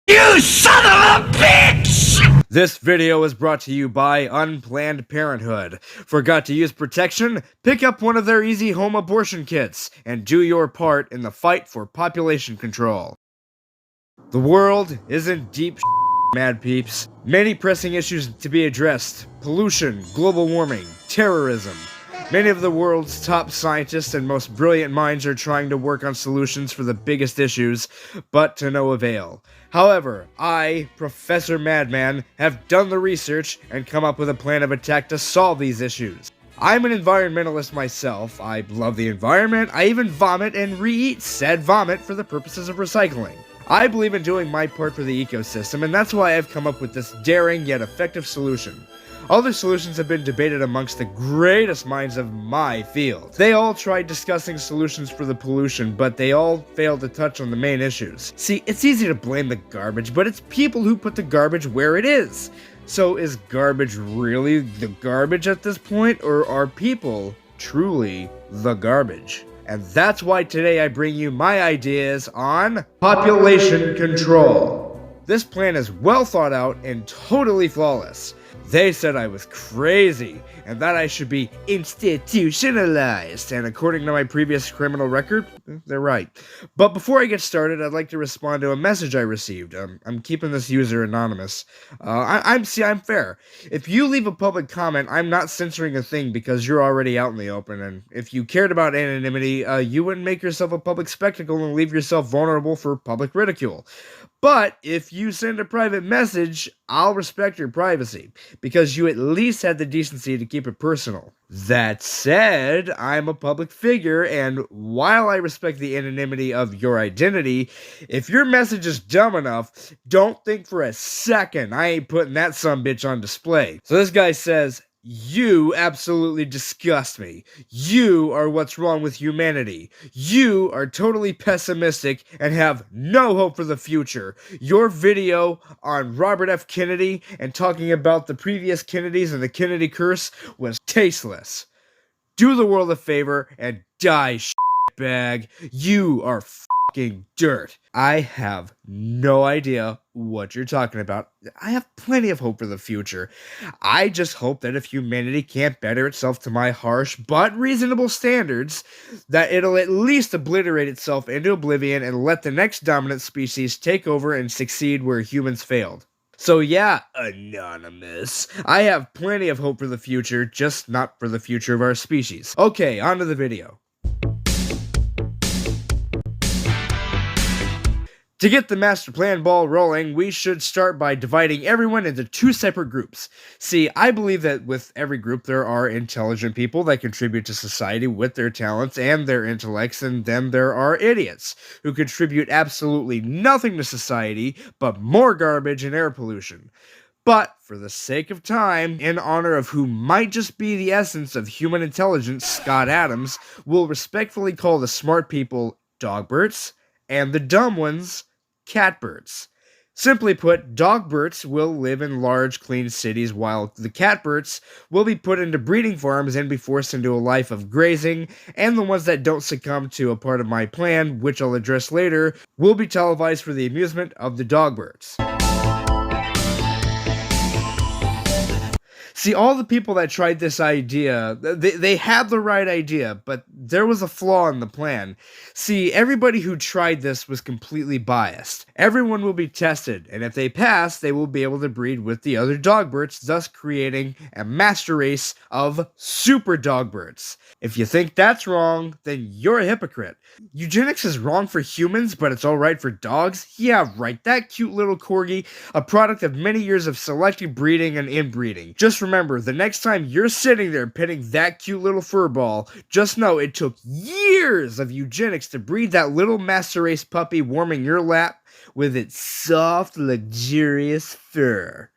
You son of a bitch! This video is brought to you by Unplanned Parenthood. Forgot to use protection? Pick up one of their easy home abortion kits and do your part in the fight for population control. The world is in deep Mad-Peeps. Many pressing issues to be addressed: pollution, global warming, terrorism. Many of the world's top scientists and most brilliant minds are trying to work on solutions for the biggest issues, but to no avail. However, I, Professor Madman, have done the research and come up with a plan of attack to solve these issues. I'm an environmentalist myself. I love the environment. I even vomit and re-eat said vomit for the purposes of recycling. I believe in doing my part for the ecosystem, and that's why I've come up with this daring yet effective solution. Other solutions have been debated amongst the greatest minds of my field. They all tried discussing solutions for the pollution, but they all failed to touch on the main issues. See, it's easy to blame the garbage, but it's people who put the garbage where it is. So is garbage really the garbage at this point, or are people truly the garbage? And that's why today I bring you my ideas on population control. This plan is well thought out and totally flawless. They said I was crazy, and that I should be institutionalized, and according to my previous criminal record, they're right. But before I get started, I'd like to respond to a message I received. I'm keeping this user anonymous. I'm fair. If you leave a public comment, I'm not censoring a thing because you're already out in the open, and if you cared about anonymity, you wouldn't make yourself a public spectacle and leave yourself vulnerable for public ridicule. But if you send a private message, I'll respect your privacy, because you at least had the decency to keep it personal. That said, I'm a public figure, and while I respect the anonymity of your identity, if your message is dumb enough, don't think for a second I ain't putting that sumbitch on display. So this guy says, "You absolutely disgust me. You are what's wrong with humanity. You are totally pessimistic and have no hope for the future. Your video on Robert F. Kennedy and talking about the previous Kennedys and the Kennedy curse was tasteless. Do the world a favor and die, shitbag. You are fucking dirt." I have no idea what you're talking about. I have plenty of hope for the future. I just hope that if humanity can't better itself to my harsh but reasonable standards, that it'll at least obliterate itself into oblivion and let the next dominant species take over and succeed where humans failed. So yeah, Anonymous, I have plenty of hope for the future, just not for the future of our species. Okay, on to the video. To get the master plan ball rolling, we should start by dividing everyone into two separate groups. See, I believe that with every group there are intelligent people that contribute to society with their talents and their intellects, and then there are idiots who contribute absolutely nothing to society but more garbage and air pollution. But, for the sake of time, in honor of who might just be the essence of human intelligence, Scott Adams, we'll respectfully call the smart people dogbirds, and the dumb ones catbirds. Simply put, dogbirds will live in large, clean cities, while the catbirds will be put into breeding farms and be forced into a life of grazing, and the ones that don't succumb to a part of my plan, which I'll address later, will be televised for the amusement of the dogbirds. See, all the people that tried this idea, they had the right idea, but there was a flaw in the plan. See, everybody who tried this was completely biased. Everyone will be tested, and if they pass, they will be able to breed with the other dogbirds, thus creating a master race of super dogbirds. If you think that's wrong, then you're a hypocrite. Eugenics is wrong for humans, but it's alright for dogs? Yeah, right, that cute little corgi, a product of many years of selective breeding and inbreeding. Just remember, the next time you're sitting there petting that cute little furball, just know it took years of eugenics to breed that little master race puppy warming your lap with its soft, luxurious fur.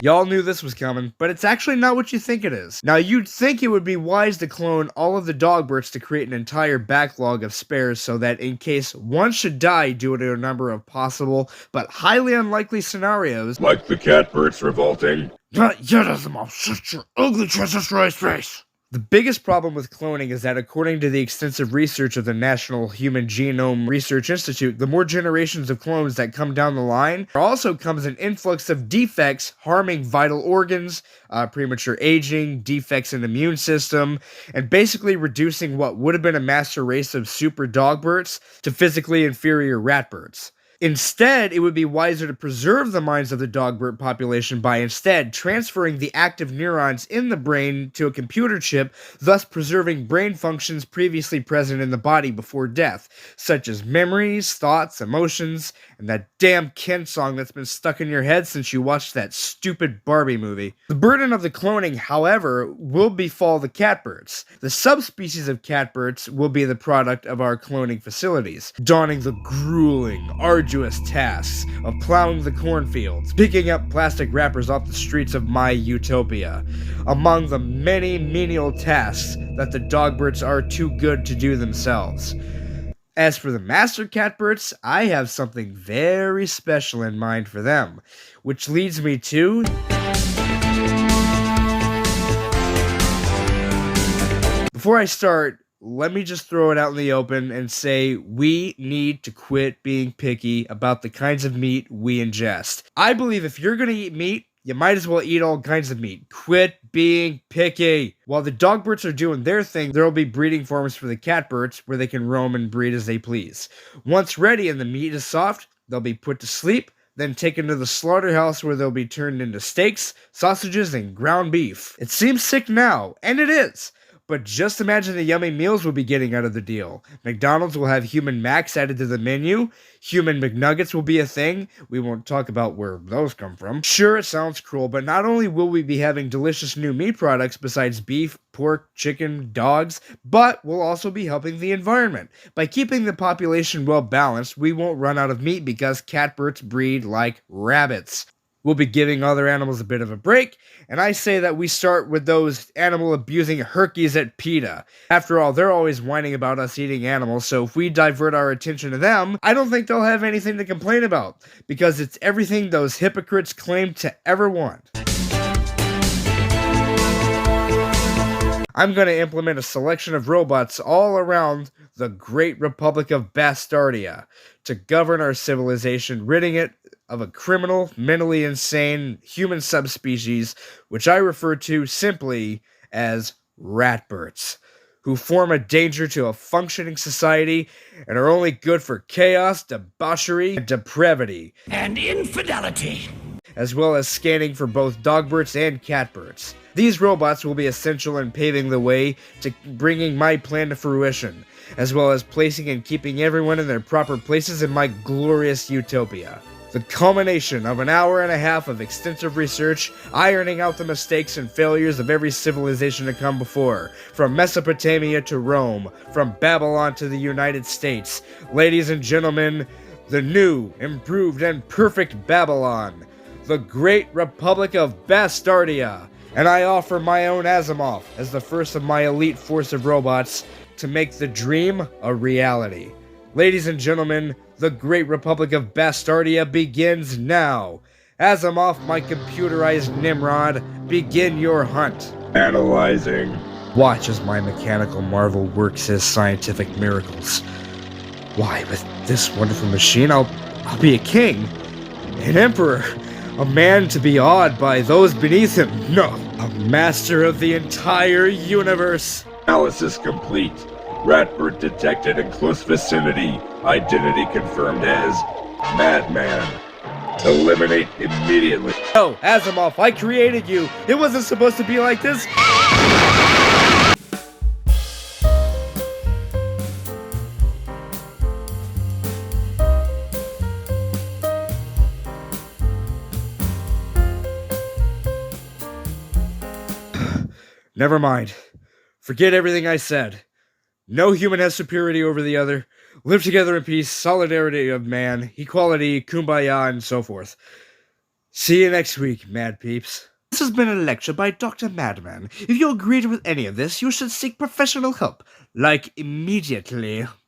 Y'all knew this was coming, but it's actually not what you think it is. Now, you'd think it would be wise to clone all of the dogbirds to create an entire backlog of spares so that in case one should die due to a number of possible but highly unlikely scenarios, Like the catbirds revolting. But you doesn't shut your ugly transistorize face. The biggest problem with cloning is that, according to the extensive research of the National Human Genome Research Institute, the more generations of clones that come down the line, there also comes an influx of defects harming vital organs, premature aging, defects in the immune system, and basically reducing what would have been a master race of super dogbirds to physically inferior ratbirds. Instead, it would be wiser to preserve the minds of the dogbird population by instead transferring the active neurons in the brain to a computer chip, thus preserving brain functions previously present in the body before death, such as memories, thoughts, emotions, and that damn Ken song that's been stuck in your head since you watched that stupid Barbie movie. The burden of the cloning, however, will befall the catbirds. The subspecies of catbirds will be the product of our cloning facilities, donning the grueling, arduous tasks of plowing the cornfields, picking up plastic wrappers off the streets of my utopia, among the many menial tasks that the dogbirds are too good to do themselves. As for the master catbirds, I have something very special in mind for them, which leads me to... Before I start, let me just throw it out in the open and say we need to quit being picky about the kinds of meat we ingest. I believe if you're going to eat meat, you might as well eat all kinds of meat. Quit being picky. While the dogbirds are doing their thing, there will be breeding farms for the catbirds where they can roam and breed as they please. Once ready and the meat is soft, they'll be put to sleep, then taken to the slaughterhouse where they'll be turned into steaks, sausages, and ground beef. It seems sick now, and it is. But just imagine the yummy meals we'll be getting out of the deal. McDonald's will have human Macs added to the menu. Human McNuggets will be a thing. We won't talk about where those come from. Sure, it sounds cruel, but not only will we be having delicious new meat products besides beef, pork, chicken, dogs, but we'll also be helping the environment. By keeping the population well balanced, we won't run out of meat because catbirds breed like rabbits. We'll be giving other animals a bit of a break, and I say that we start with those animal-abusing herkies at PETA. After all, they're always whining about us eating animals, so if we divert our attention to them, I don't think they'll have anything to complain about, because it's everything those hypocrites claim to ever want. I'm going to implement a selection of robots all around the great Republic of Bastardia to govern our civilization, ridding it of a criminal, mentally insane human subspecies, which I refer to simply as ratbirds, who form a danger to a functioning society and are only good for chaos, debauchery, and depravity, and infidelity, as well as scanning for both dogbirds and catbirds. These robots will be essential in paving the way to bringing my plan to fruition, as well as placing and keeping everyone in their proper places in my glorious utopia. The culmination of an hour and a half of extensive research, ironing out the mistakes and failures of every civilization to come before, from Mesopotamia to Rome, from Babylon to the United States. Ladies and gentlemen, the new, improved, and perfect Babylon, the great Republic of Bastardia. And I offer my own Asimov as the first of my elite force of robots to make the dream a reality. Ladies and gentlemen, the great Republic of Bastardia begins now. Asimov, my computerized Nimrod, begin your hunt. Analyzing. Watch as my mechanical marvel works his scientific miracles. Why, with this wonderful machine, I'll be a king, an emperor, a man to be awed by those beneath him. No, a master of the entire universe. Analysis complete. Ratbird detected in close vicinity. Identity confirmed as Madman. Eliminate immediately. Oh, Asimov, I created you. It wasn't supposed to be like this. Never mind. Forget everything I said. No human has superiority over the other. Live together in peace, solidarity of man, equality, kumbaya, and so forth. See you next week, Mad-Peeps. This has been a lecture by Dr. Madman. If you agreed with any of this, you should seek professional help. Like, immediately.